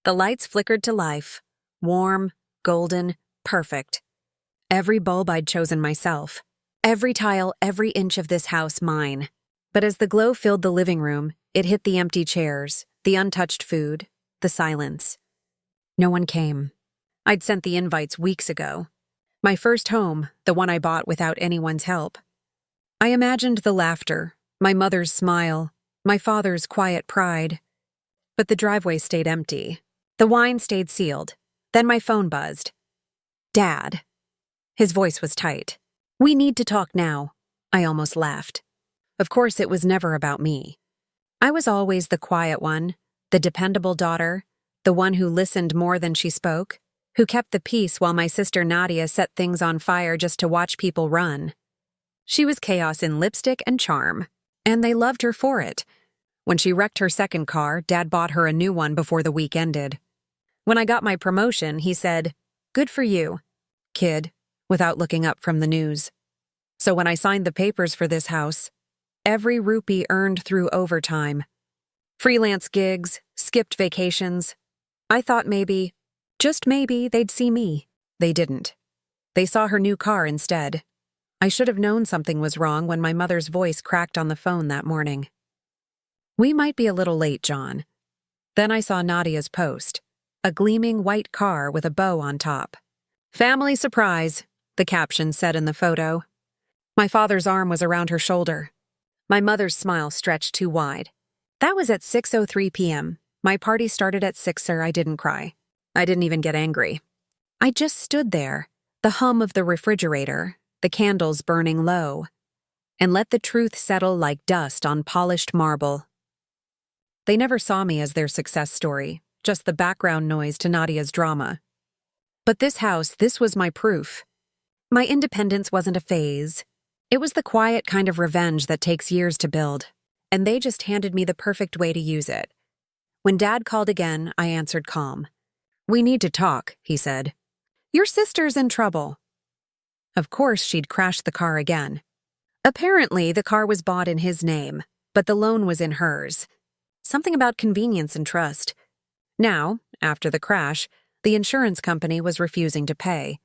The lights flickered to life. Warm, golden, perfect. Every bulb I'd chosen myself. Every tile, every inch of this house mine. But as the glow filled the living room, it hit the empty chairs, the untouched food, the silence. No one came. I'd sent the invites weeks ago. My first home, the one I bought without anyone's help. I imagined the laughter, my mother's smile, my father's quiet pride. But the driveway stayed empty. The wine stayed sealed. Then my phone buzzed. Dad. His voice was tight. "We need to talk now." I almost laughed. Of course, it was never about me. I was always the quiet one, the dependable daughter, the one who listened more than she spoke, who kept the peace while my sister Nadia set things on fire just to watch people run. She was chaos in lipstick and charm, and they loved her for it. When she wrecked her second car, Dad bought her a new one before the week ended. When I got my promotion, he said, "Good for you, kid," without looking up from the news. So when I signed the papers for this house, every rupee earned through overtime. Freelance gigs, skipped vacations. I thought maybe, just maybe, they'd see me. They didn't. They saw her new car instead. I should have known something was wrong when my mother's voice cracked on the phone that morning. "We might be a little late, John." Then I saw Nadia's post, a gleaming white car with a bow on top. "Family surprise," the caption said in the photo. My father's arm was around her shoulder. My mother's smile stretched too wide. That was at 6:03 p.m. My party started at 6, I didn't cry. I didn't even get angry. I just stood there, the hum of the refrigerator, the candles burning low, and let the truth settle like dust on polished marble. They never saw me as their success story, just the background noise to Nadia's drama. But this house, this was my proof. My independence wasn't a phase. It was the quiet kind of revenge that takes years to build, and they just handed me the perfect way to use it. When Dad called again, I answered calm. "We need to talk," he said. "Your sister's in trouble." Of course, she'd crashed the car again. Apparently, the car was bought in his name, but the loan was in hers. Something about convenience and trust. Now, after the crash, the insurance company was refusing to pay.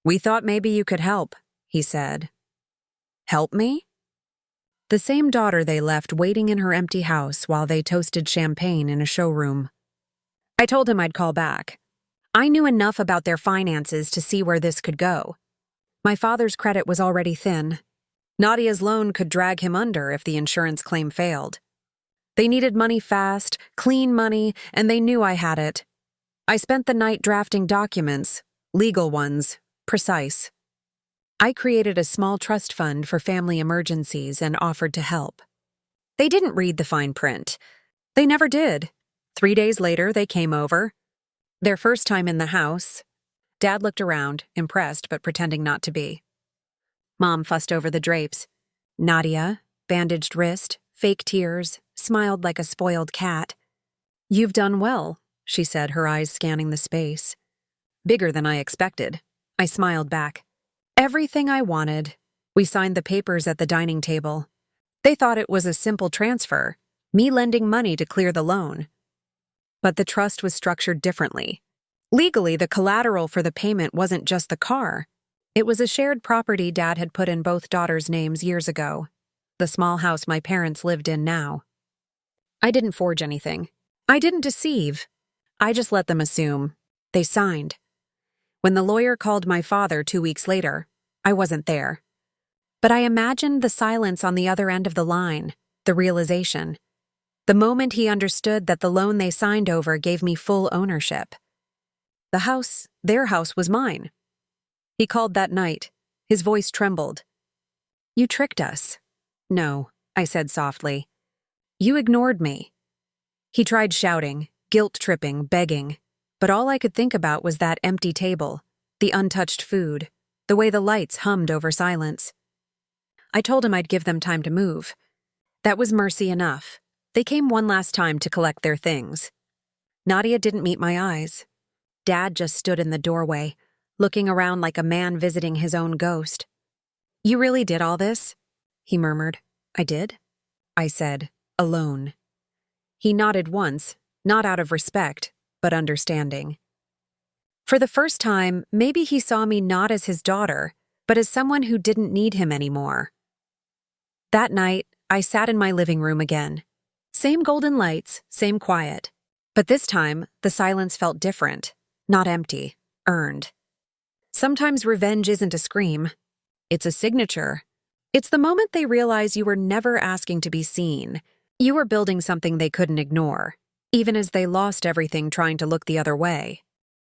"We thought maybe you could help," he said. Help me? The same daughter they left waiting in her empty house while they toasted champagne in a showroom. I told him I'd call back. I knew enough about their finances to see where this could go. My father's credit was already thin. Nadia's loan could drag him under if the insurance claim failed. They needed money fast, clean money, and they knew I had it. I spent the night drafting documents, legal ones, precise. I created a small trust fund for family emergencies and offered to help. They didn't read the fine print. They never did. 3 days later, they came over. Their first time in the house. Dad looked around, impressed but pretending not to be. Mom fussed over the drapes. Nadia, bandaged wrist, fake tears, smiled like a spoiled cat. "You've done well," she said, her eyes scanning the space. Bigger than I expected. I smiled back. Everything I wanted. We signed the papers at the dining table. They thought it was a simple transfer, me lending money to clear the loan. But the trust was structured differently. Legally, the collateral for the payment wasn't just the car. It was a shared property Dad had put in both daughters' names years ago, the small house my parents lived in now. I didn't forge anything. I didn't deceive. I just let them assume. They signed. When the lawyer called my father 2 weeks later, I wasn't there. But I imagined the silence on the other end of the line, the realization. The moment he understood that the loan they signed over gave me full ownership. The house, their house, was mine. He called that night. His voice trembled. "You tricked us." "No," I said softly. "You ignored me." He tried shouting, guilt-tripping, begging. But all I could think about was that empty table, the untouched food, the way the lights hummed over silence. I told him I'd give them time to move. That was mercy enough. They came one last time to collect their things. Nadia didn't meet my eyes. Dad just stood in the doorway, looking around like a man visiting his own ghost. "You really did all this?" he murmured. "I did?" I said, alone. He nodded once, not out of respect, but understanding. For the first time, maybe he saw me not as his daughter, but as someone who didn't need him anymore. That night, I sat in my living room again. Same golden lights, same quiet. But this time, the silence felt different, not empty, earned. Sometimes revenge isn't a scream. It's a signature. It's the moment they realize you were never asking to be seen. You were building something they couldn't ignore, even as they lost everything trying to look the other way.